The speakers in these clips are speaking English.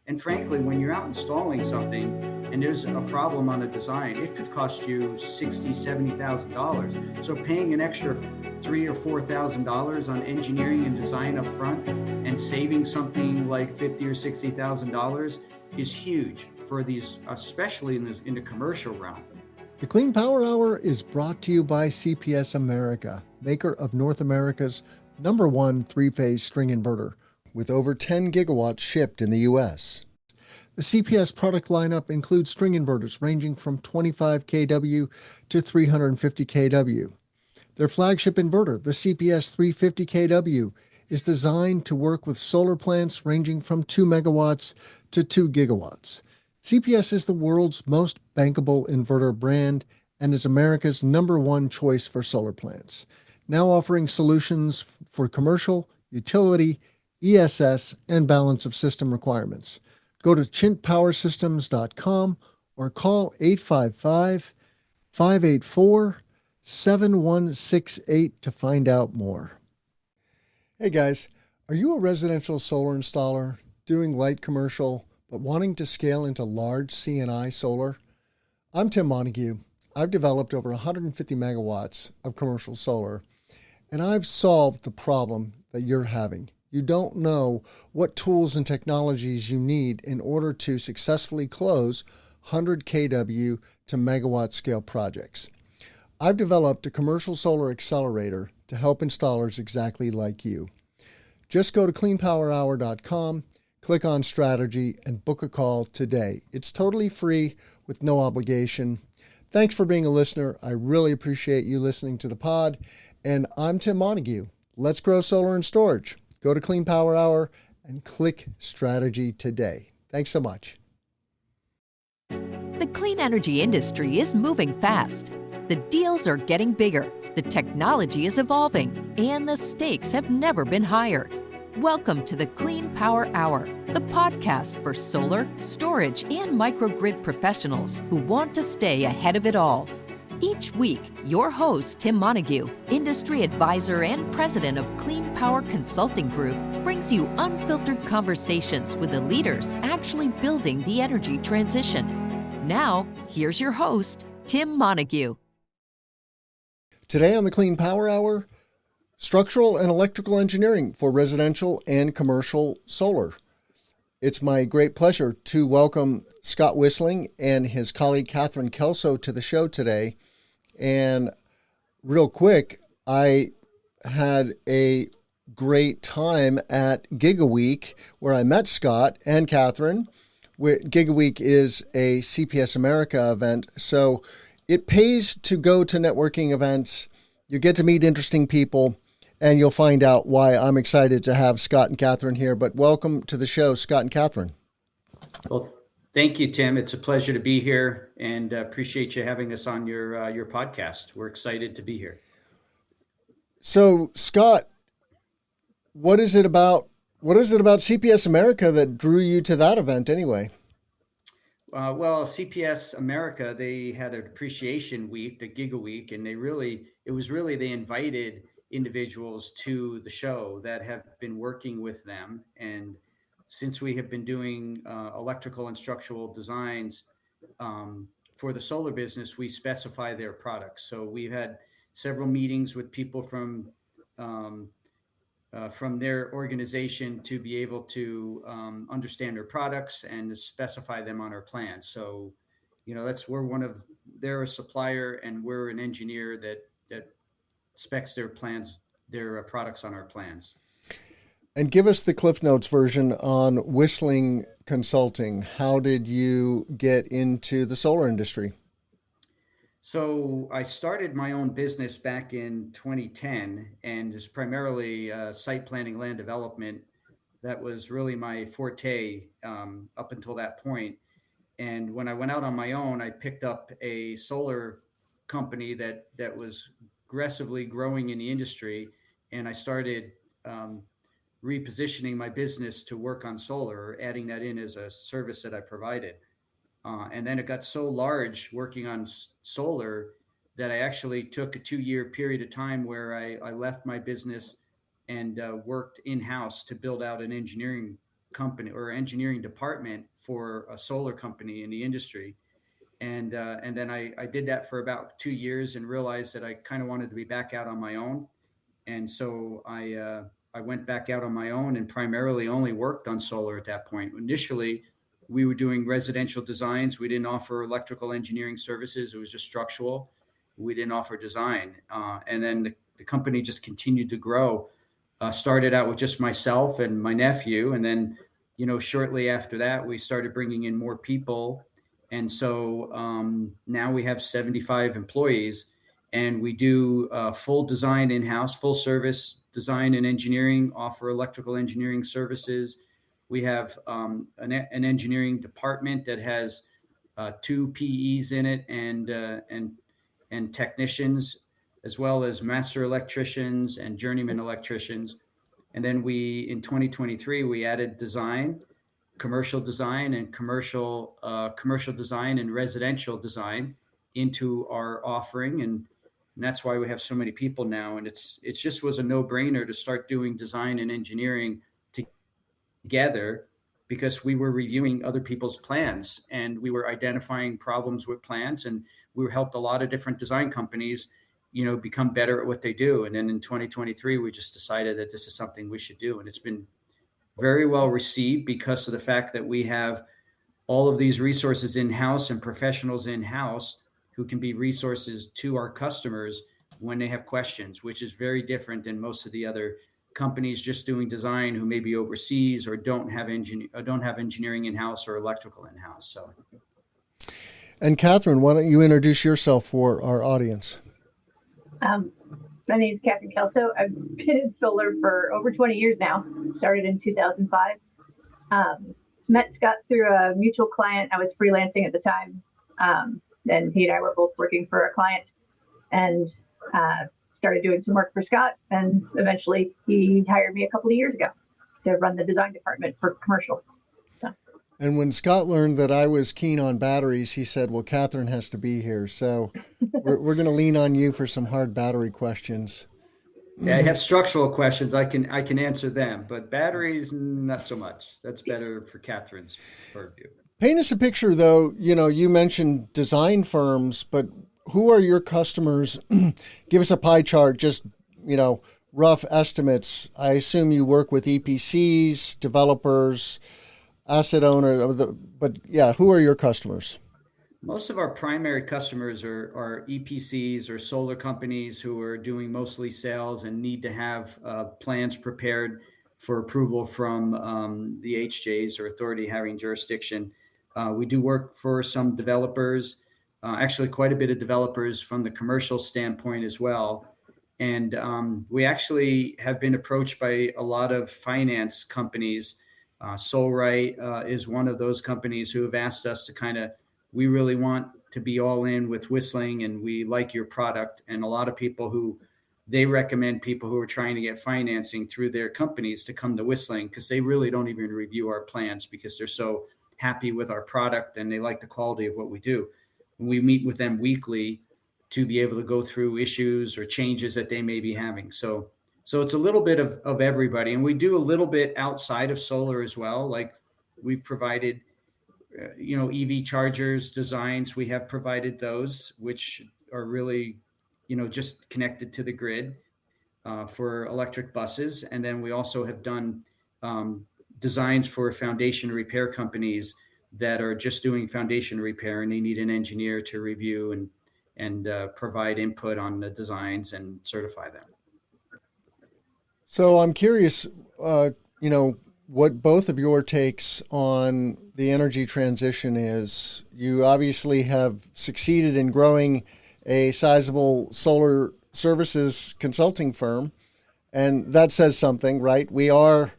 And frankly, when you're out installing something and there's a problem on a design, it could cost you $60,000, $70,000. So paying an extra $3,000 or $4,000 on engineering and design up front and saving something like $50,000 or $60,000 is huge for these, especially in the commercial realm. The Clean Power Hour is brought to you by CPS America, maker of North America's #1 three-phase string inverter, with over 10 gigawatts shipped in the U.S. The CPS product lineup includes string inverters ranging from 25 kW to 350 kW. Their flagship inverter, the CPS 350 kW, is designed to work with solar plants ranging from 2 megawatts to 2 gigawatts. CPS is the world's most bankable inverter brand and is America's #1 choice for solar plants, now offering solutions for commercial, utility, ESS, and balance of system requirements. Go to chintpowersystems.com or call 855-584-7168 to find out more. Hey guys, are you a residential solar installer doing light commercial but wanting to scale into large C&I solar? I'm Tim Montague. I've developed over 150 megawatts of commercial solar, and I've solved the problem that you're having. You don't know what tools and technologies you need in order to successfully close 100 kW to megawatt scale projects. I've developed a commercial solar accelerator to help installers exactly like you. Just go to cleanpowerhour.com, click on strategy, and book a call today. It's totally free with no obligation. Thanks for being a listener. I really appreciate you listening to the pod. And I'm Tim Montague. Let's grow solar and storage. Go to Clean Power Hour and click strategy today. Thanks so much. The clean energy industry is moving fast. The deals are getting bigger, the technology is evolving, and the stakes have never been higher. Welcome to the Clean Power Hour, the podcast for solar, storage, and microgrid professionals who want to stay ahead of it all. Each week, your host, Tim Montague, industry advisor and president of Clean Power Consulting Group, brings you unfiltered conversations with the leaders actually building the energy transition. Now, here's your host, Tim Montague. Today on the Clean Power Hour, structural and electrical engineering for residential and commercial solar. It's my great pleasure to welcome Scott Wyssling and his colleague Catherine Kelso to the show today. And real quick, I had a great time at GigaWeek where I met Scott and Catherine. GigaWeek is a CPS America event, so it pays to go to networking events. You get to meet interesting people, and you'll find out why I'm excited to have Scott and Catherine here. But welcome to the show, Scott and Catherine. Well, thank you, Tim. It's a pleasure to be here, and appreciate you having us on your podcast. We're excited to be here. So, Scott, what is it about CPS America that drew you to that event anyway? Well, CPS America, they had an appreciation week, the Giga Week, and they invited individuals to the show that have been working with them. And since we have been doing electrical and structural designs for the solar business, we specify their products. So we've had several meetings with people from their organization to be able to understand their products and specify them on our plans. So, they're a supplier and we're an engineer that specs their products on our plans. And give us the Cliff Notes version on Wyssling Consulting. How did you get into the solar industry? So I started my own business back in 2010, and is primarily site planning, land development. That was really my forte up until that point. And when I went out on my own, I picked up a solar company that was aggressively growing in the industry, and I started repositioning my business to work on solar, adding that in as a service that I provided. And then it got so large working on solar that I actually took a 2-year period of time where I left my business and worked in-house to build out an engineering company or engineering department for a solar company in the industry. And then I did that for about 2 years and realized that I kind of wanted to be back out on my own. And so I went back out on my own and primarily only worked on solar at that point. Initially, we were doing residential designs. We didn't offer electrical engineering services. It was just structural. We didn't offer design. And then the company just continued to grow. Started out with just myself and my nephew. And then, shortly after that, we started bringing in more people. And so now we have 75 employees, and we do full design in-house, full service design and engineering, offer electrical engineering services. We have an engineering department that has two PEs in it and technicians, as well as master electricians and journeyman electricians. And then in 2023, we added design, commercial design and commercial design and residential design into our offering. And that's why we have so many people now. And it just was a no-brainer to start doing design and engineering together, because we were reviewing other people's plans and we were identifying problems with plans, and we helped a lot of different design companies, become better at what they do. And then in 2023, we just decided that this is something we should do. And it's been very well received because of the fact that we have all of these resources in-house and professionals in-house who can be resources to our customers when they have questions, which is very different than most of the other companies just doing design who may be overseas or don't have engineering in-house or electrical in-house. So, and Catherine, why don't you introduce yourself for our audience? My name is Catherine Kelso. I've been in solar for over 20 years now. Started in 2005. Met Scott through a mutual client. I was freelancing at the time. And he and I were both working for a client, and started doing some work for Scott. And eventually he hired me a couple of years ago to run the design department for commercial. So. And when Scott learned that I was keen on batteries, he said, well, Catherine has to be here. So we're going to lean on you for some hard battery questions. Yeah, I have structural questions. I can answer them, but batteries, not so much. That's better for Catherine's purview. Paint us a picture, though. You mentioned design firms, but who are your customers? Give us a pie chart, just, rough estimates. I assume you work with EPCs, developers, asset owner, but yeah, who are your customers? Most of our primary customers are EPCs or solar companies who are doing mostly sales and need to have plans prepared for approval from the HJs or authority having jurisdiction. We do work for some developers, actually quite a bit of developers from the commercial standpoint as well. And we actually have been approached by a lot of finance companies. Solrite is one of those companies who have asked us to we really want to be all in with Wyssling, and we like your product. And a lot of people they recommend people who are trying to get financing through their companies to come to Wyssling, because they really don't even review our plans because they're so happy with our product and they like the quality of what we do. And we meet with them weekly to be able to go through issues or changes that they may be having. So it's a little bit of everybody. And we do a little bit outside of solar as well. Like we've provided, EV chargers designs. We have provided those, which are really, just connected to the grid for electric buses. And then we also have done designs for foundation repair companies that are just doing foundation repair, and they need an engineer to review and provide input on the designs and certify them. So I'm curious, what both of your takes on the energy transition is. You obviously have succeeded in growing a sizable solar services consulting firm, and that says something, right? We are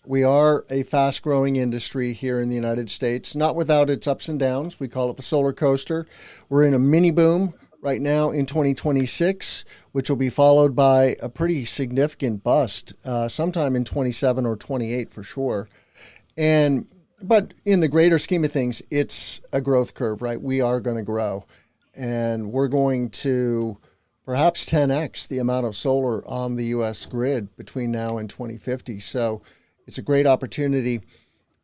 a fast-growing industry here in the United States, not without its ups and downs. We call it the solar coaster. We're in a mini boom right now in 2026, which will be followed by a pretty significant bust sometime in 27 or 28 for sure. But in the greater scheme of things, it's a growth curve, right? We are going to grow, and we're going to perhaps 10x the amount of solar on the U.S. grid between now and 2050. So it's a great opportunity.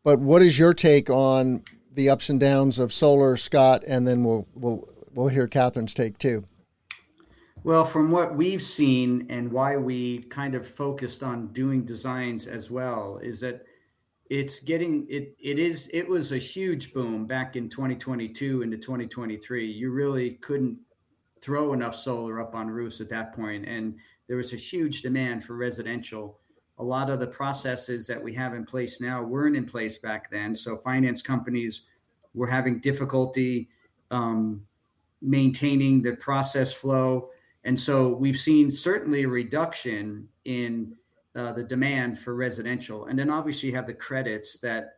But what is your take on the ups and downs of solar, Scott? And then we'll hear Catherine's take too. Well, from what we've seen and why we kind of focused on doing designs as well is that it was a huge boom back in 2022 into 2023. You really couldn't throw enough solar up on roofs at that point, and there was a huge demand for residential. A lot of the processes that we have in place now weren't in place back then, so finance companies were having difficulty um, maintaining the process flow. And so we've seen certainly a reduction in the demand for residential. And then obviously you have the credits that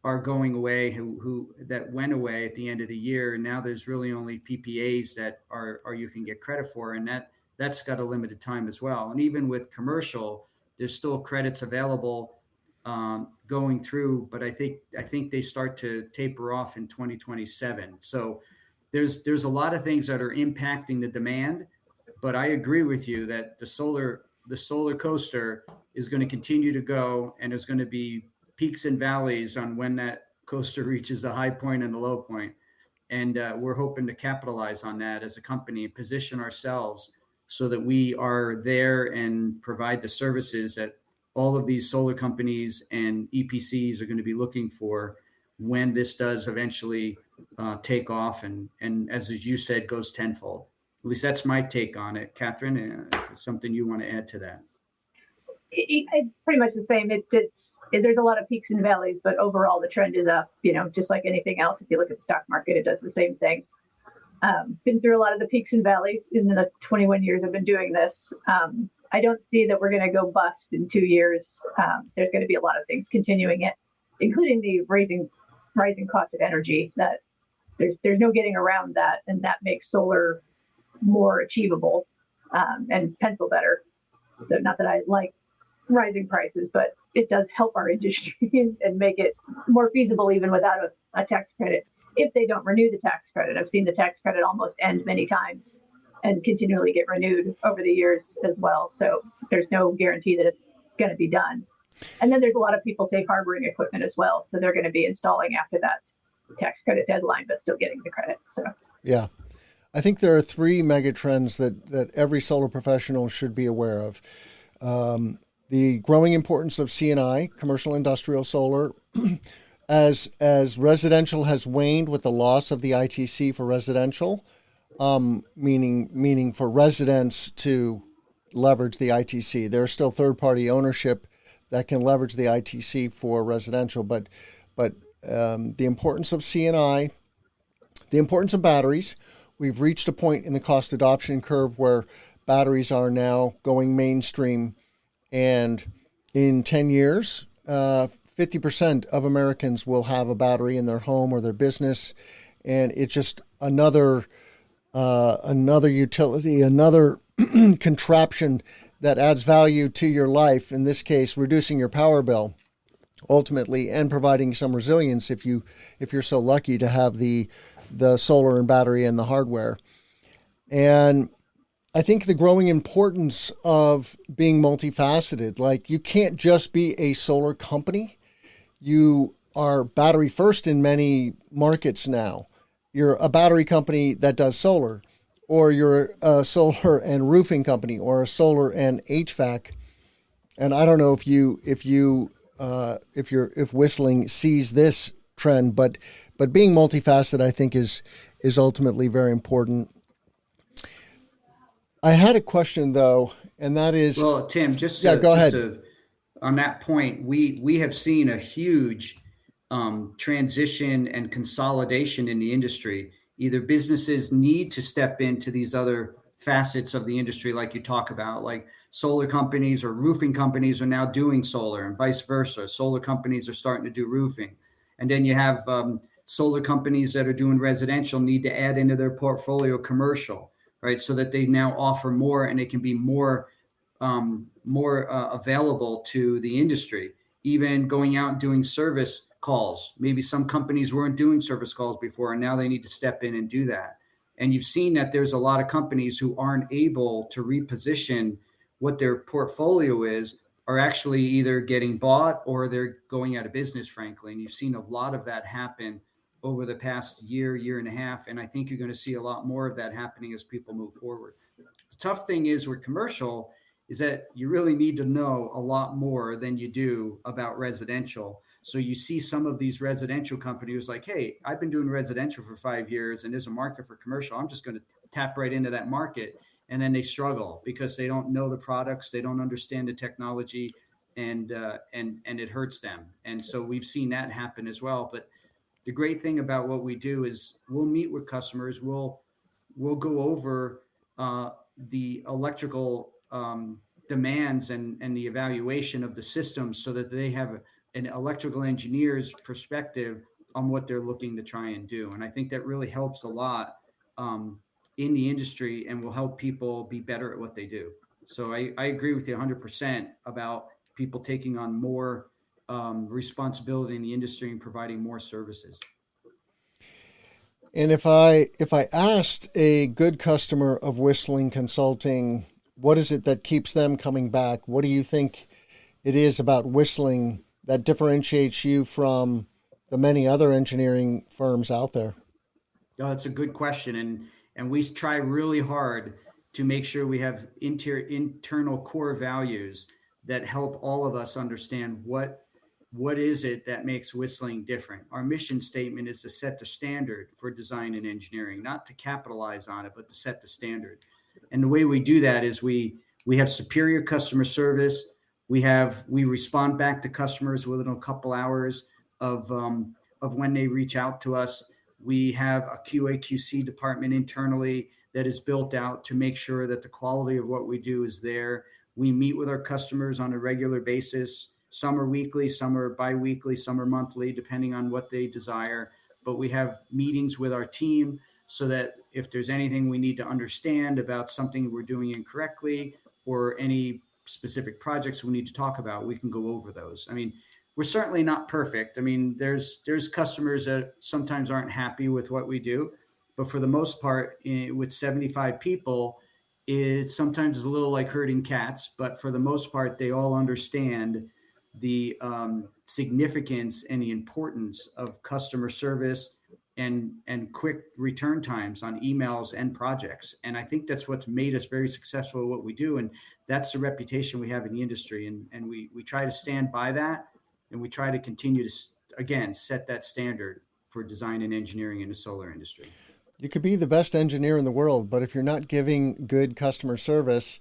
are going away, who that went away at the end of the year. And now there's really only PPAs that are you can get credit for. And that's got a limited time as well. And even with commercial, there's still credits available going through, but I think they start to taper off in 2027. So there's a lot of things that are impacting the demand, but I agree with you that the solar coaster is going to continue to go, and there's going to be peaks and valleys on when that coaster reaches the high point and the low point. And we're hoping to capitalize on that as a company, position ourselves so that we are there and provide the services that all of these solar companies and EPCs are going to be looking for when this does eventually take off and as you said, goes tenfold. At least that's my take on it. Catherine, if it's something you want to add to that. It's pretty much the same. There's a lot of peaks and valleys, but overall the trend is up. Just like anything else. If you look at the stock market, it does the same thing. Been through a lot of the peaks and valleys in the 21 years I've been doing this. I don't see that we're going to go bust in 2 years. There's going to be a lot of things continuing it, including the rising cost of energy. That there's no getting around that, and that makes solar more achievable and pencil better. So not that I like rising prices, but it does help our industry and make it more feasible even without a tax credit. If they don't renew the tax credit, I've seen the tax credit almost end many times and continually get renewed over the years as well. So there's no guarantee that it's going to be done. And then there's a lot of people safe harboring equipment as well. So they're going to be installing after that tax credit deadline, but still getting the credit. So yeah. I think there are 3 mega trends that every solar professional should be aware of. The growing importance of C&I, commercial industrial solar, as residential has waned with the loss of the ITC for residential, meaning for residents to leverage the ITC. There's still third-party ownership that can leverage the ITC for residential, but the importance of C&I, the importance of batteries. We've reached a point in the cost adoption curve where batteries are now going mainstream, and in 10 years, 50% of Americans will have a battery in their home or their business, and it's just another utility, another contraption that adds value to your life. In this case, reducing your power bill, ultimately, and providing some resilience if you're so lucky to have the solar and battery and the hardware. And I think the growing importance of being multifaceted, like you can't just be a solar company. You are battery first in many markets now. You're a battery company that does solar, or you're a solar and roofing company, or a solar and HVAC. And I don't know if Wyssling sees this trend, but being multifaceted, I think, is ultimately very important. I had a question though, and that is, Well, Tim, go ahead. On that point, we have seen a huge transition and consolidation in the industry. Either businesses need to step into these other facets of the industry, like you talk about, like solar companies or roofing companies are now doing solar, and vice versa. Solar companies are starting to do roofing, and then you have solar companies that are doing residential need to add into their portfolio commercial, right? So that they now offer more, and it can be more available to the industry. Even going out and doing service calls. Maybe some companies weren't doing service calls before, and now they need to step in and do that. And you've seen that there's a lot of companies who aren't able to reposition what their portfolio is are actually either getting bought or they're going out of business, frankly. And you've seen a lot of that happen over the past year and a half. And I think you're going to see a lot more of that happening as people move forward. The tough thing is with commercial is that you really need to know a lot more than you do about residential. So you see some of these residential companies like, hey, I've been doing residential for 5 years and there's a market for commercial. I'm just going to tap right into that market. And then they struggle because they don't know the products, they don't understand the technology, and it hurts them. And so we've seen that happen as well. But the great thing about what we do is we'll meet with customers, we'll go over the electrical demands and the evaluation of the system so that they have an electrical engineer's perspective on what they're looking to try and do. And I think that really helps a lot in the industry and will help people be better at what they do. So I agree with you 100% about people taking on more responsibility in the industry and providing more services. And if I asked a good customer of Wyssling Consulting, what is it that keeps them coming back? What do you think it is about Wyssling that differentiates you from the many other engineering firms out there? Oh, that's a good question. And we try really hard to make sure we have internal core values that help all of us understand what is it that makes Wyssling different. Our mission statement is to set the standard for design and engineering, not to capitalize on it, but to set the standard. And the way we do that is we have superior customer service. We respond back to customers within a couple hours of when they reach out to us. We have a QA/QC department internally that is built out to make sure that the quality of what we do is there. We meet with our customers on a regular basis. Some are weekly, some are biweekly, some are monthly, depending on what they desire. But we have meetings with our team so that if there's anything we need to understand about something we're doing incorrectly or any specific projects we need to talk about, we can go over those. I mean, we're certainly not perfect. I mean, there's customers that sometimes aren't happy with what we do, but for the most part, with 75 people, it sometimes is a little like herding cats. But for the most part, they all understand the significance and the importance of customer service and quick return times on emails and projects. And I think that's what's made us very successful at what we do. And that's the reputation we have in the industry. And we try to stand by that. And we try to continue to, again, set that standard for design and engineering in the solar industry. You could be the best engineer in the world, but if you're not giving good customer service,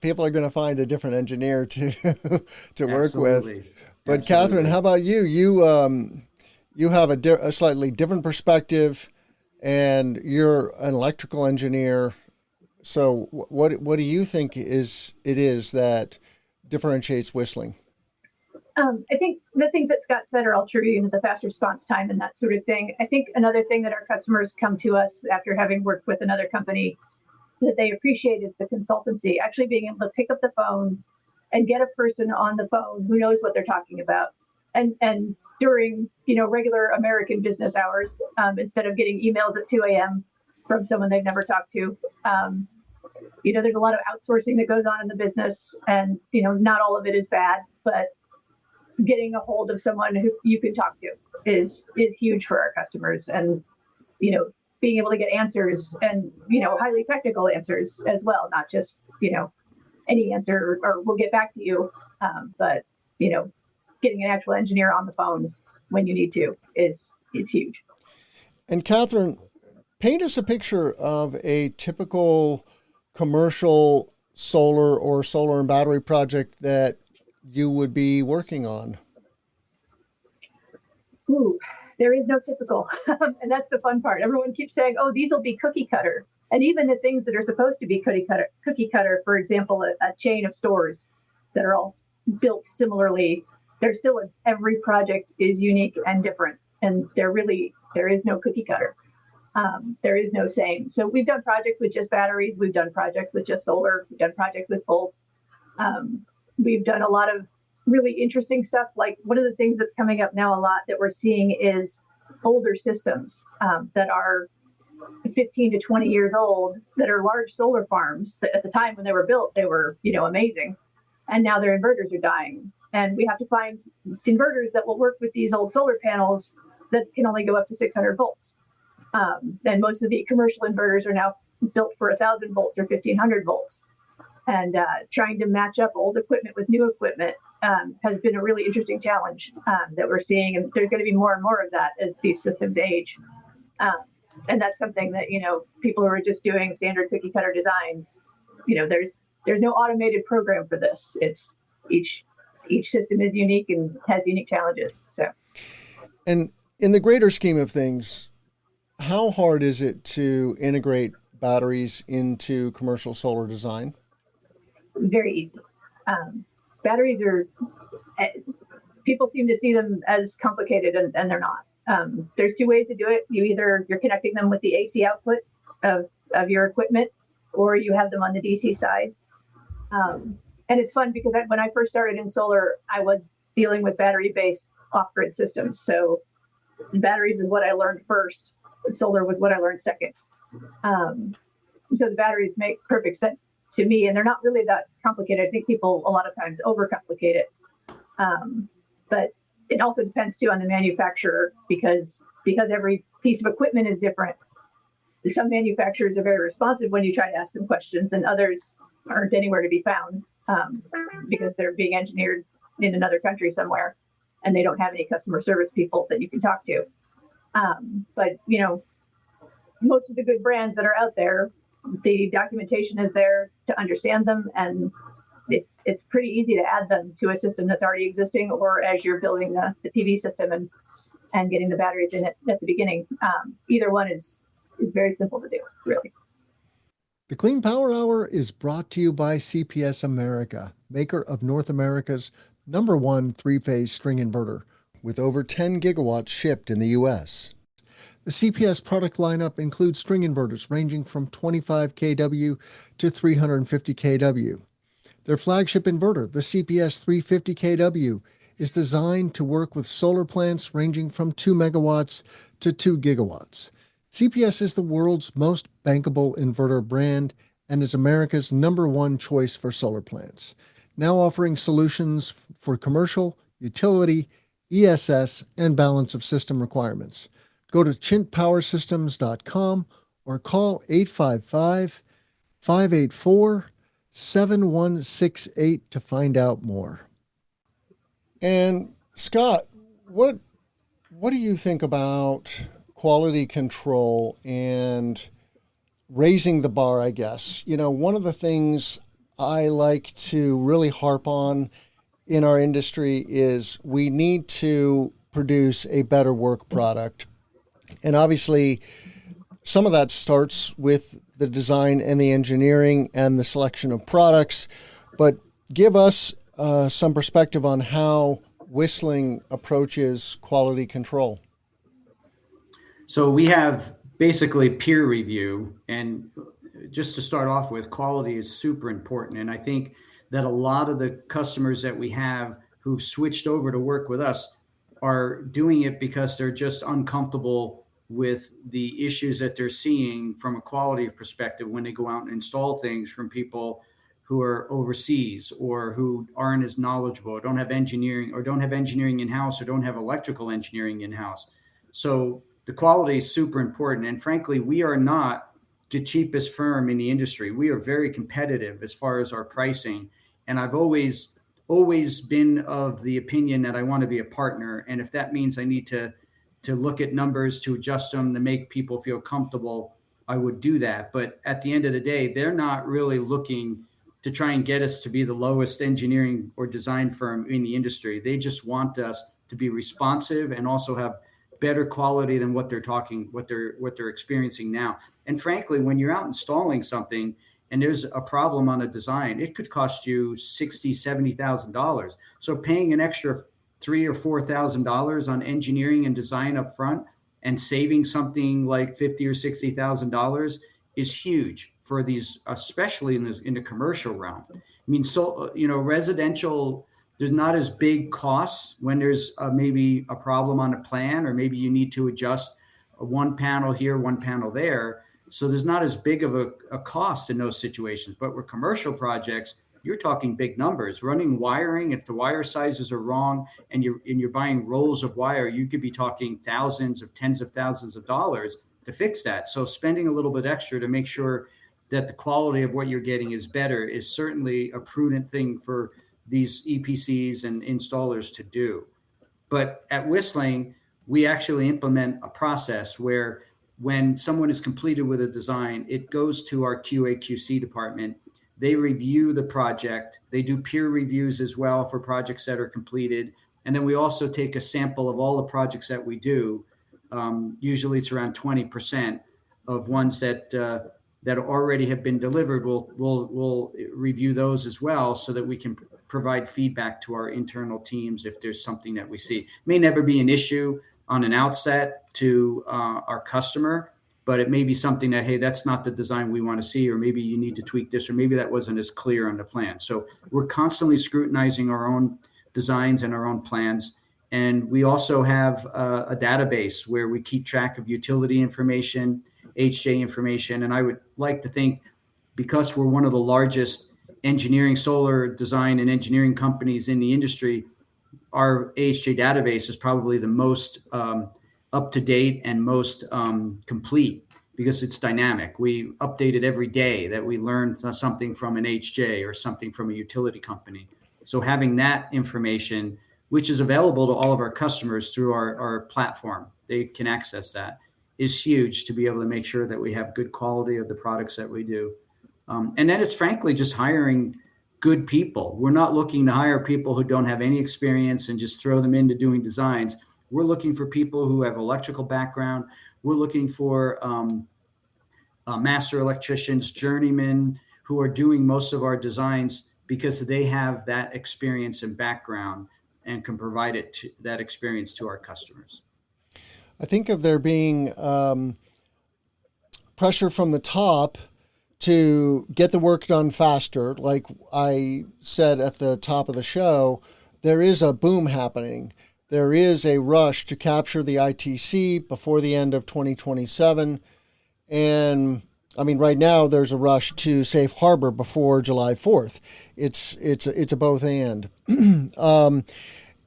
people are going to find a different engineer to work with. But Absolutely. Catherine, how about you? You have a slightly different perspective, and you're an electrical engineer. So what do you think it is that differentiates Wyssling? I think the things that Scott said are all true, the fast response time and that sort of thing. I think another thing that our customers come to us after having worked with another company that they appreciate is the consultancy, actually being able to pick up the phone and get a person on the phone who knows what they're talking about. And during, regular American business hours, instead of getting emails at 2 a.m. from someone they've never talked to. There's a lot of outsourcing that goes on in the business, and, not all of it is bad, but getting a hold of someone who you can talk to is huge for our customers. And, being able to get answers and, highly technical answers as well, not just, any answer or we'll get back to you. But, getting an actual engineer on the phone when you need to is huge. And Catherine, paint us a picture of a typical commercial solar or solar and battery project that you would be working on. Ooh, there is no typical. And that's the fun part. Everyone keeps saying, oh, these will be cookie cutter. And even the things that are supposed to be cookie cutter, for example, a chain of stores that are all built similarly, every project is unique and different. And there is no cookie cutter. There is no same. So we've done projects with just batteries. We've done projects with just solar. We've done projects with both. We've done a lot of really interesting stuff. Like one of the things that's coming up now a lot that we're seeing is older systems that are 15 to 20 years old that are large solar farms that at the time when they were built, they were, amazing. and now their inverters are dying. And we have to find inverters that will work with these old solar panels that can only go up to 600 volts. And most of the commercial inverters are now built for 1,000 volts or 1,500 volts. And trying to match up old equipment with new equipment has been a really interesting challenge that we're seeing. And there's going to be more and more of that as these systems age. And that's something that, people who are just doing standard cookie cutter designs, there's no automated program for this. It's each system is unique and has unique challenges. So, and in the greater scheme of things, how hard is it to integrate batteries into commercial solar design? Very easy. Batteries are, people seem to see them as complicated, and they're not. There's two ways to do it. You're connecting them with the AC output of your equipment, or you have them on the DC side. And it's fun because when I first started in solar, I was dealing with battery-based off-grid systems. So batteries is what I learned first. Solar was what I learned second. So the batteries make perfect sense to me, and they're not really that complicated. I think people a lot of times overcomplicate it. But it also depends too on the manufacturer because every piece of equipment is different. Some manufacturers are very responsive when you try to ask them questions, and others aren't anywhere to be found because they're being engineered in another country somewhere, and they don't have any customer service people that you can talk to. But most of the good brands that are out there, the documentation is there to understand them, and it's pretty easy to add them to a system that's already existing, or as you're building the PV system and getting the batteries in it at the beginning. Either one is very simple to do, really. The Clean Power Hour is brought to you by CPS America, maker of North America's #1 three-phase string inverter, with over 10 gigawatts shipped in the U.S. The CPS product lineup includes string inverters ranging from 25 kW to 350 kW. Their flagship inverter, the CPS 350 kW, is designed to work with solar plants ranging from 2 megawatts to 2 gigawatts. CPS is the world's most bankable inverter brand and is America's #1 choice for solar plants, now offering solutions for commercial, utility, ESS, and balance of system requirements. Go to chintpowersystems.com or call 855-584-7168 to find out more. And Scott, what do you think about quality control and raising the bar, I guess? One of the things I like to really harp on in our industry is we need to produce a better work product. And obviously, some of that starts with the design and the engineering and the selection of products. But give us some perspective on how Wyssling approaches quality control. So we have basically peer review. And just to start off with, quality is super important. And I think that a lot of the customers that we have who've switched over to work with us are doing it because they're just uncomfortable with the issues that they're seeing from a quality perspective when they go out and install things from people who are overseas or who aren't as knowledgeable, or don't have engineering in-house, or don't have electrical engineering in-house. So the quality is super important. And frankly, we are not the cheapest firm in the industry. We are very competitive as far as our pricing. And I've always been of the opinion that I want to be a partner. And if that means I need to look at numbers, to adjust them, to make people feel comfortable, I would do that. But at the end of the day, they're not really looking to try and get us to be the lowest engineering or design firm in the industry. They just want us to be responsive and also have better quality than what they're experiencing now. And frankly, when you're out installing something and there's a problem on a design, it could cost you $60,000, $70,000. So paying an extra $3,000 or $4,000 on engineering and design up front and saving something like $50,000 or $60,000 is huge for these, especially in the commercial realm. I mean, so residential, there's not as big costs when there's maybe a problem on a plan, or maybe you need to adjust one panel here, one panel there. So there's not as big of a cost in those situations. But with commercial projects, you're talking big numbers. Running wiring, if the wire sizes are wrong and you're buying rolls of wire, you could be talking thousands of tens of thousands of dollars to fix that. So spending a little bit extra to make sure that the quality of what you're getting is better is certainly a prudent thing for these EPCs and installers to do. But at Wyssling, we actually implement a process where when someone is completed with a design, it goes to our QA/QC department. They review the project. They do peer reviews as well for projects that are completed. And then we also take a sample of all the projects that we do. Usually it's around 20% of ones that already have been delivered. We'll review those as well so that we can provide feedback to our internal teams if there's something that we see. It may never be an issue on an outset to our customer, but it may be something that, hey, that's not the design we want to see, or maybe you need to tweak this, or maybe that wasn't as clear on the plan. So we're constantly scrutinizing our own designs and our own plans. And we also have a database where we keep track of utility information, HJ information. And I would like to think, because we're one of the largest engineering solar design and engineering companies in the industry, our AHJ database is probably the most up to date and most complete because it's dynamic. We update it every day that we learn something from an HJ or something from a utility company. So having that information, which is available to all of our customers through our platform, they can access that, is huge to be able to make sure that we have good quality of the products that we do. And then it's frankly just hiring good people. We're not looking to hire people who don't have any experience and just throw them into doing designs. We're looking for people who have electrical background. We're looking for master electricians, journeymen who are doing most of our designs because they have that experience and background and can provide that experience to our customers. I think of there being pressure from the top to get the work done faster. Like I said at the top of the show, there is a boom happening. There is a rush to capture the ITC before the end of 2027. And I mean, right now there's a rush to safe harbor before July 4th. It's a both and.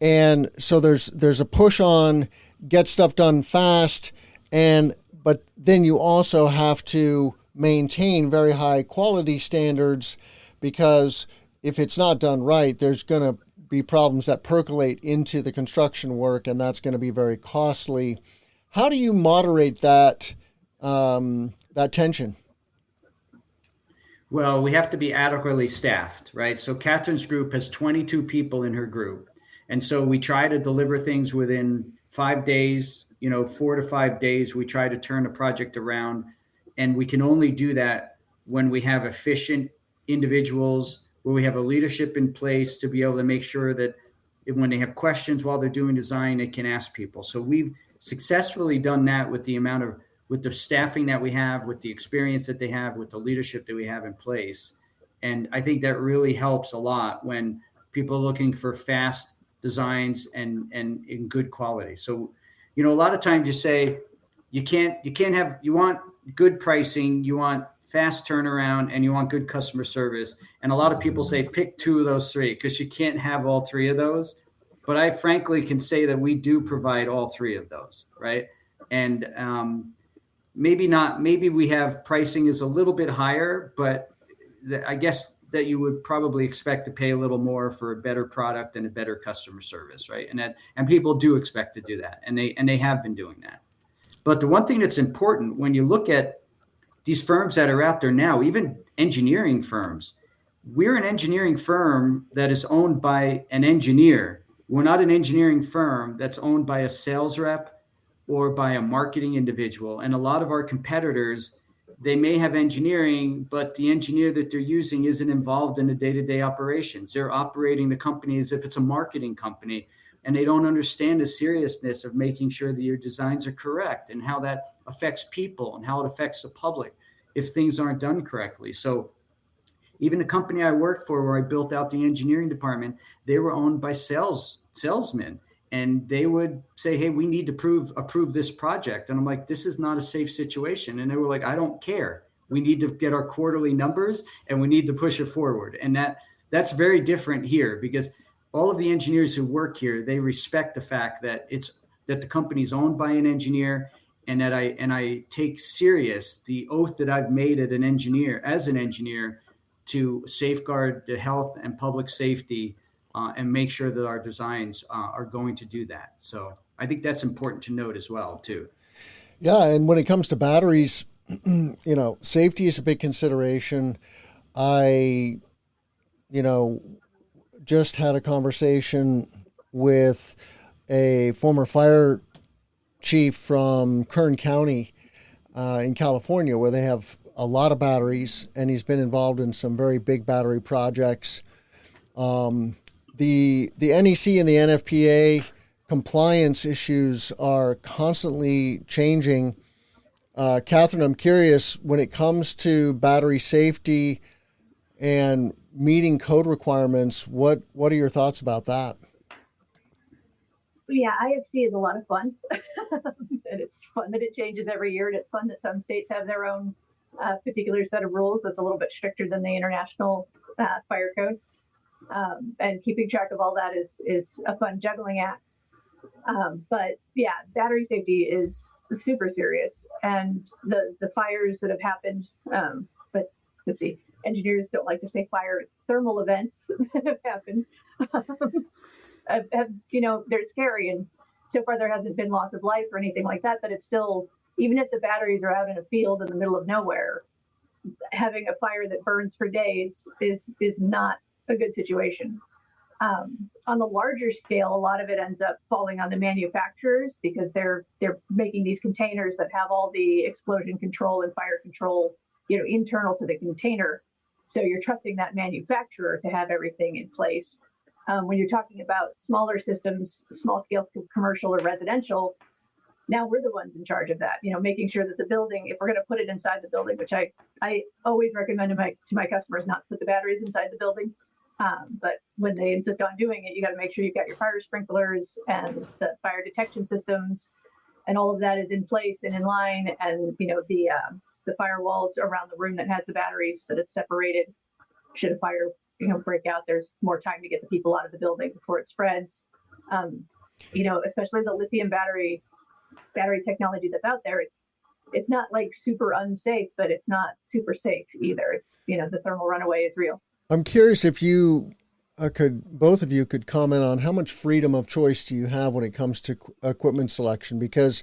And so there's a push on get stuff done fast, but then you also have to maintain very high quality standards, because if it's not done right, there's going to be problems that percolate into the construction work, and that's going to be very costly. How do you moderate that tension? Well, we have to be adequately staffed, right? So Catherine's group has 22 people in her group. And so we try to deliver things within 5 days, 4 to 5 days. We try to turn a project around. And we can only do that when we have efficient individuals, where we have a leadership in place to be able to make sure that when they have questions while they're doing design, they can ask people. So we've successfully done that with the staffing that we have, with the experience that they have, with the leadership that we have in place. And I think that really helps a lot when people are looking for fast designs and in good quality. So, a lot of times you say you want good pricing, you want fast turnaround, and you want good customer service. And a lot of people say pick two of those three, because you can't have all three of those. But I frankly can say that we do provide all three of those, right? And maybe we have pricing is a little bit higher, but I guess that you would probably expect to pay a little more for a better product and a better customer service, right? And people do expect to do that, and they have been doing that. But the one thing that's important when you look at these firms that are out there now, even engineering firms, we're an engineering firm that is owned by an engineer. We're not an engineering firm that's owned by a sales rep or by a marketing individual. And a lot of our competitors, they may have engineering, but the engineer that they're using isn't involved in the day-to-day operations. They're operating the company as if it's a marketing company, and they don't understand the seriousness of making sure that your designs are correct and how that affects people and how it affects the public if things aren't done correctly. So even the company I worked for, where I built out the engineering department, they were owned by salesmen. And they would say, hey, we need to approve this project. And I'm like, this is not a safe situation. And they were like, I don't care. We need to get our quarterly numbers and we need to push it forward. And that's very different here, because all of the engineers who work here, they respect the fact that the company's owned by an engineer, and that I take serious the oath that I've made as an engineer to safeguard the health and public safety, and make sure that our designs are going to do that. So I think that's important to note as well too. Yeah, and when it comes to batteries, safety is a big consideration. I, just had a conversation with a former fire chief from Kern County in California, where they have a lot of batteries, and he's been involved in some very big battery projects. The NEC and the NFPA compliance issues are constantly changing. Catherine, I'm curious, when it comes to battery safety and meeting code requirements, what are your thoughts about that? Yeah, IFC is a lot of fun. And it's fun that it changes every year. And it's fun that some states have their own particular set of rules that's a little bit stricter than the international fire code. And keeping track of all that is a fun juggling act. But yeah, battery safety is super serious. And the fires that have happened, but let's see, engineers don't like to say fire, it's thermal events that have happened. They're scary, and so far there hasn't been loss of life or anything like that, but it's still, even if the batteries are out in a field in the middle of nowhere, having a fire that burns for days is not a good situation. On the larger scale, a lot of it ends up falling on the manufacturers, because they're making these containers that have all the explosion control and fire control, internal to the container. So you're trusting that manufacturer to have everything in place. When you're talking about smaller systems, small scale commercial or residential, now we're the ones in charge of that, making sure that the building, if we're going to put it inside the building, which I always recommend to my customers not to put the batteries inside the building. But when they insist on doing it, you got to make sure you've got your fire sprinklers and the fire detection systems, and all of that is in place and in line. And, the firewalls around the room that has the batteries, that it's separated. Should a fire break out, there's more time to get the people out of the building before it spreads. Especially the lithium battery technology that's out there, it's not like super unsafe, but it's not super safe either. It's, the thermal runaway is real. I'm curious if both of you could comment on how much freedom of choice do you have when it comes to equipment selection? Because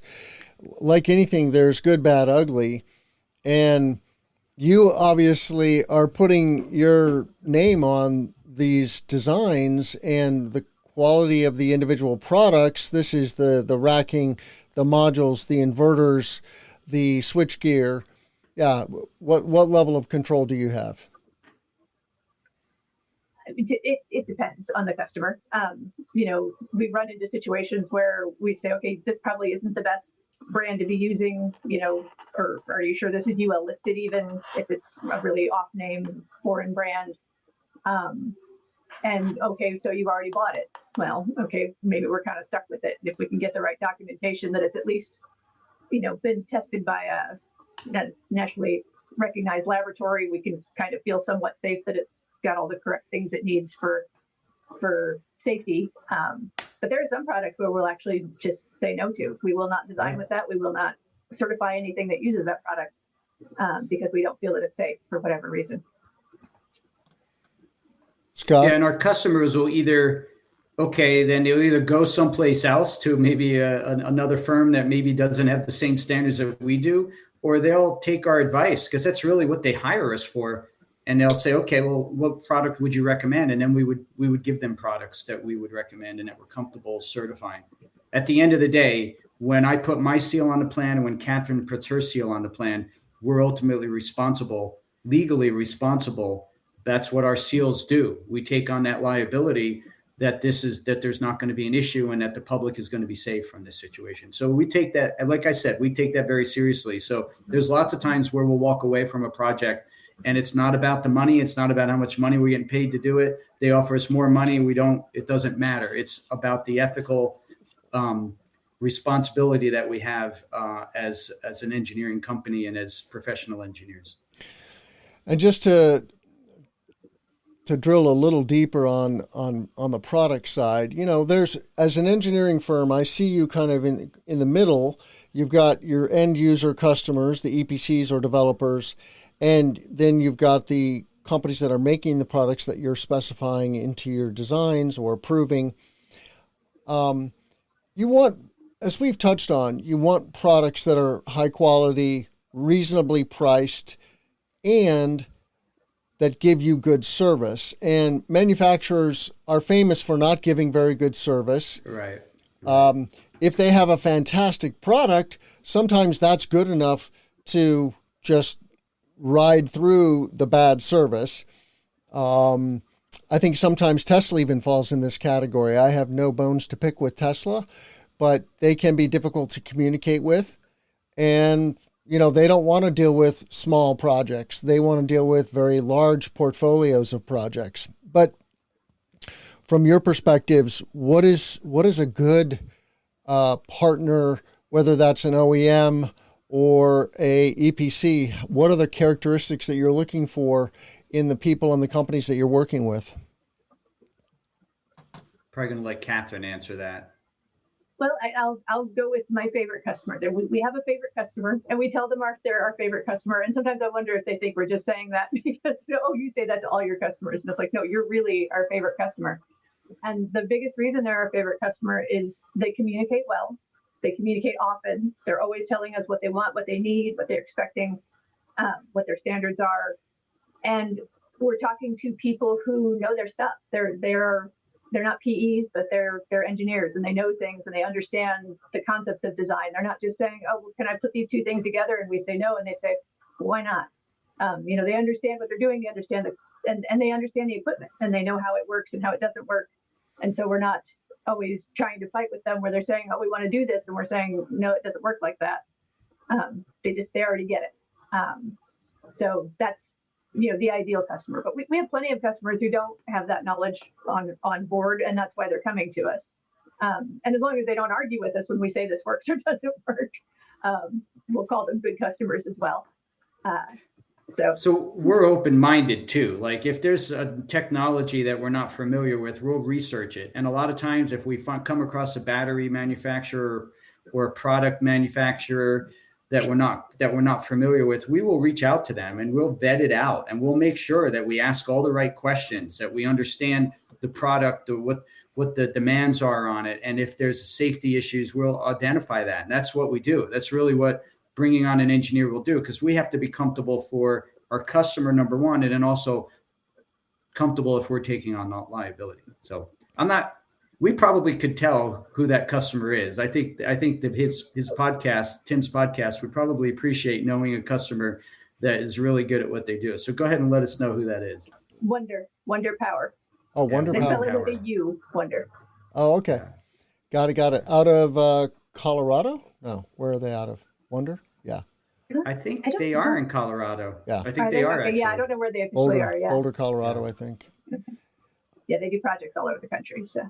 like anything, there's good, bad, ugly. And you obviously are putting your name on these designs and the quality of the individual products. This is the racking, the modules, the inverters, the switch gear. Yeah. What level of control do you have? It depends on the customer. We run into situations where we say, okay, this probably isn't the best brand to be using, or are you sure this is UL listed, even if it's a really off name foreign brand? And okay, so you've already bought it. Well, okay, maybe we're kind of stuck with it. If we can get the right documentation that it's at least, been tested by a nationally recognized laboratory, we can kind of feel somewhat safe that it's got all the correct things it needs for safety. But there are some products where we'll actually just say no to. We will not design with that. We will not certify anything that uses that product because we don't feel that it's safe for whatever reason. Scott? Yeah, and our customers will then they'll either go someplace else to maybe another firm that maybe doesn't have the same standards that we do, or they'll take our advice, because that's really what they hire us for. And they'll say, okay, well, what product would you recommend? And then we would give them products that we would recommend and that we're comfortable certifying. At the end of the day, when I put my seal on the plan and when Catherine puts her seal on the plan, we're ultimately legally responsible. That's what our seals do. We take on that liability that there's not going to be an issue and that the public is going to be safe from this situation. So we take that, like I said, we take that very seriously. So there's lots of times where we'll walk away from a project and it's not about the money. It's not about how much money we're getting paid to do it. They offer us more money. It doesn't matter. It's about the ethical responsibility that we have as an engineering company and as professional engineers. And just to to drill a little deeper on the product side, there's, as an engineering firm, I see you kind of in the middle. You've got your end user customers, the EPCs or developers, and then you've got the companies that are making the products that you're specifying into your designs or approving. You want, as we've touched on, you want products that are high quality, reasonably priced, and that give you good service. And manufacturers are famous for not giving very good service. Right. If they have a fantastic product, sometimes that's good enough to just ride through the bad service. I think sometimes Tesla even falls in this category. I have no bones to pick with Tesla, but they can be difficult to communicate with. And they don't want to deal with small projects. They want to deal with very large portfolios of projects. But from your perspectives, what is a good partner, whether that's an OEM or a EPC? What are the characteristics that you're looking for in the people and the companies that you're working with? Probably going to let Catherine answer that. Well, I'll go with my favorite customer. We have a favorite customer, and we tell them they're our favorite customer. And sometimes I wonder if they think we're just saying that because, you say that to all your customers. And it's like, no, you're really our favorite customer. And the biggest reason they're our favorite customer is they communicate well. They communicate often. They're always telling us what they want, what they need, what they're expecting, what their standards are. And we're talking to people who know their stuff. They're not PEs, but they're engineers, and they know things, and they understand the concepts of design. They're not just saying, "Oh, well, can I put these two things together?" And we say no, and they say, "Why not?" They understand what they're doing. They understand and they understand the equipment, and they know how it works and how it doesn't work. And so we're not always trying to fight with them where they're saying, "Oh, we want to do this," and we're saying, "No, it doesn't work like that." They already get it. So that's the ideal customer. But we have plenty of customers who don't have that knowledge on board, and that's why they're coming to us. And as long as they don't argue with us when we say this works or doesn't work, we'll call them good customers as well. So we're open-minded too. Like if there's a technology that we're not familiar with, we'll research it. And a lot of times if we come across a battery manufacturer or a product manufacturer that we're not familiar with, we will reach out to them and we'll vet it out, and we'll make sure that we ask all the right questions, that we understand the product, what the demands are on it. And if there's safety issues, we'll identify that. And that's what we do. That's really what bringing on an engineer will do, because we have to be comfortable for our customer, number one, and then also comfortable if we're taking on liability. So we probably could tell who that customer is. I think that his podcast, Tim's podcast, would probably appreciate knowing a customer that is really good at what they do. So go ahead and let us know who that is. Wonder Power. Oh, Wonder They Power. spell it with a U, Wonder. Oh, okay. Got it. Out of Colorado? No, where are they out of? Wonder? Yeah. I think they are in Colorado. Yeah. I think they are actually. Yeah, I don't know where they officially are. Yeah. Boulder, Colorado, I think. Yeah, they do projects all over the country. So.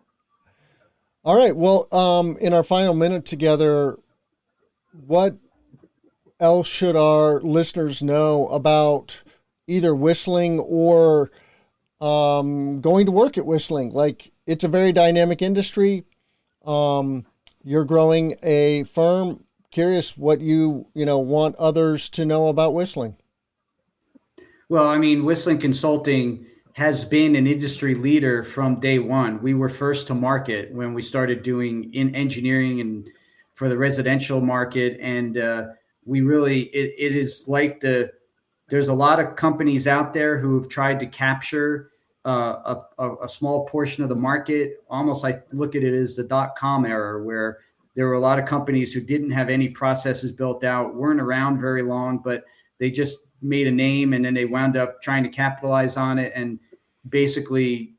All right. Well, in our final minute together, what else should our listeners know about either Wyssling or going to work at Wyssling? Like, it's a very dynamic industry. You're growing a firm. Curious what you want others to know about Wyssling. Well, I mean, Wyssling Consulting has been an industry leader from day one. We were first to market when we started doing in engineering and for the residential market. And we really, it is like there's a lot of companies out there who have tried to capture a small portion of the market. Almost, I look at it as the .com era, where there were a lot of companies who didn't have any processes built out, weren't around very long, but they just made a name, and then they wound up trying to capitalize on it and basically,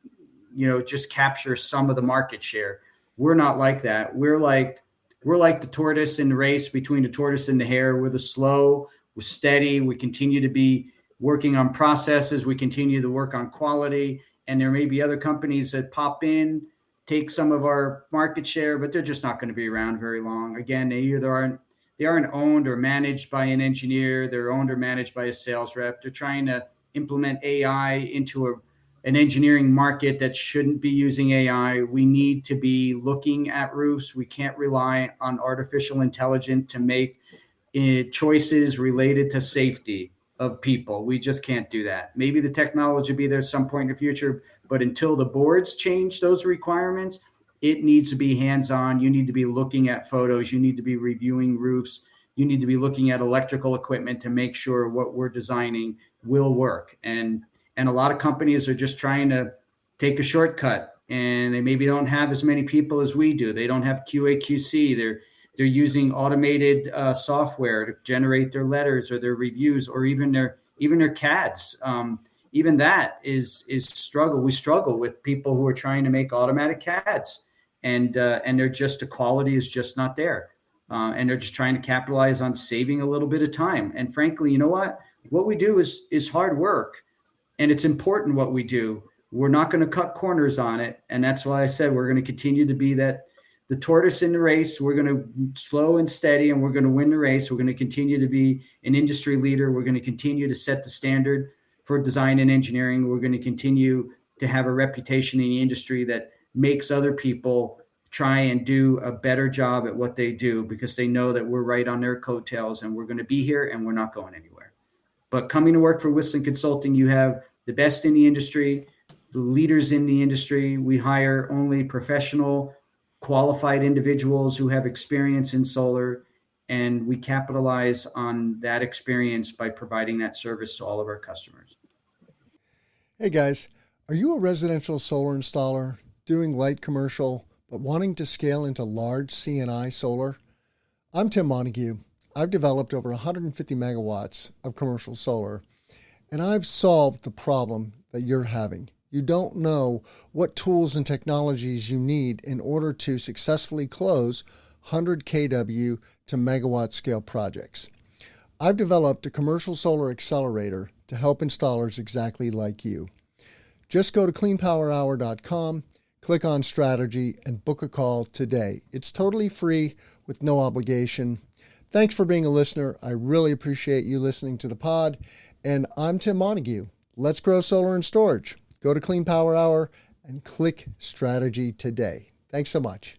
just capture some of the market share. We're not like that. We're like the tortoise in the race between the tortoise and the hare. We're steady. We continue to be working on processes. We continue to work on quality, and there may be other companies that pop in, take some of our market share, but they're just not going to be around very long. Again, they aren't owned or managed by an engineer. They're owned or managed by a sales rep. They're trying to implement AI into an engineering market that shouldn't be using AI. We need to be looking at roofs. We can't rely on artificial intelligence to make choices related to safety of people. We just can't do that. Maybe the technology will be there at some point in the future, but until the boards change those requirements, it needs to be hands-on. You need to be looking at photos. You need to be reviewing roofs. You need to be looking at electrical equipment to make sure what we're designing will work. And a lot of companies are just trying to take a shortcut, and they maybe don't have as many people as we do. They don't have QA/QC. They're using automated software to generate their letters or their reviews, or even their CADs. Even that is struggle. We struggle with people who are trying to make automatic CADs, and they're just, the quality is just not there, and they're just trying to capitalize on saving a little bit of time. And frankly, you know what we do is hard work, and it's important what we do. We're not going to cut corners on it, and that's why I said we're going to continue to be the tortoise in the race. We're going to slow and steady, and we're going to win the race. We're going to continue to be an industry leader. We're going to continue to set the standard for design and engineering. We're going to continue to have a reputation in the industry that makes other people try and do a better job at what they do, because they know that we're right on their coattails, and we're going to be here and we're not going anywhere. But coming to work for Wyssling Consulting, you have the best in the industry, the leaders in the industry. We hire only professional, qualified individuals who have experience in solar, and we capitalize on that experience by providing that service to all of our customers. Hey guys, are you a residential solar installer doing light commercial but wanting to scale into large C&I solar? I'm Tim Montague. I've developed over 150 megawatts of commercial solar, and I've solved the problem that you're having. You don't know what tools and technologies you need in order to successfully close 100 kW to megawatt scale projects. I've developed a commercial solar accelerator to help installers exactly like you. Just go to cleanpowerhour.com, click on strategy, and book a call today. It's totally free with no obligation. Thanks for being a listener. I really appreciate you listening to the pod. And I'm Tim Montague. Let's grow solar and storage. Go to Clean Power Hour and click strategy today. Thanks so much.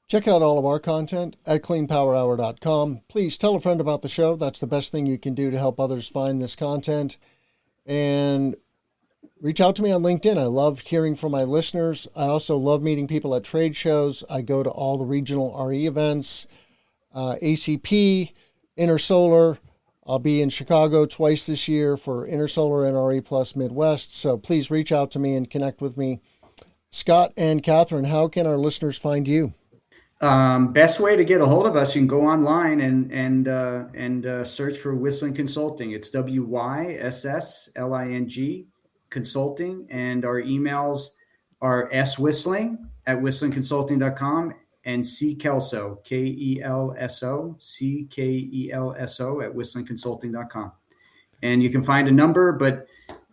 Check out all of our content at cleanpowerhour.com. Please tell a friend about the show. That's the best thing you can do to help others find this content. And reach out to me on LinkedIn. I love hearing from my listeners. I also love meeting people at trade shows. I go to all the regional RE events, ACP, Intersolar. I'll be in Chicago twice this year for Intersolar and RE Plus Midwest. So please reach out to me and connect with me. Scott and Catherine, how can our listeners find you? Best way to get a hold of us, you can go online and search for Wyssling Consulting. It's WYSSLING Consulting, and our emails are swissling@wysslingconsulting.com and ckelso, Kelso, CKELSO @wysslingconsulting.com. And you can find a number, but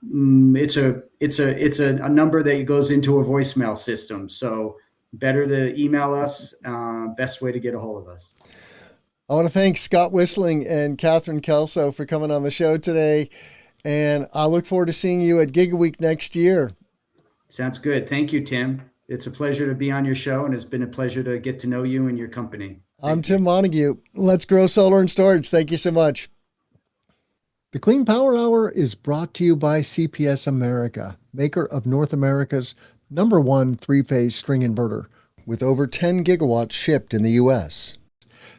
it's a number that goes into a voicemail system. So better to email us. Best way to get a hold of us. I want to thank Scott Wyssling and Catherine Kelso for coming on the show today. And I look forward to seeing you at GigaWeek next year. Sounds good. Thank you, Tim. It's a pleasure to be on your show, and it's been a pleasure to get to know you and your company. I'm Tim Montague. Let's grow solar and storage. Thank you so much. The Clean Power Hour is brought to you by CPS America, maker of North America's #1 three-phase string inverter, with over 10 gigawatts shipped in the U.S.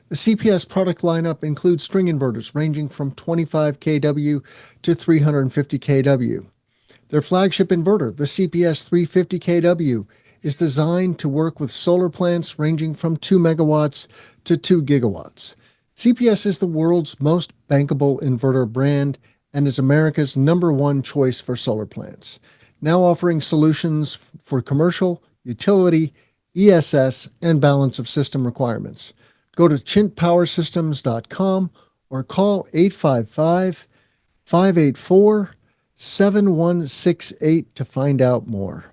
The CPS product lineup includes string inverters ranging from 25 kW to 350 kW. Their flagship inverter, the CPS 350 kW, is designed to work with solar plants ranging from 2 megawatts to 2 gigawatts. CPS is the world's most bankable inverter brand and is America's #1 choice for solar plants, now offering solutions for commercial, utility, ESS, and balance of system requirements. Go to chintpowersystems.com or call 855-584-7168 to find out more.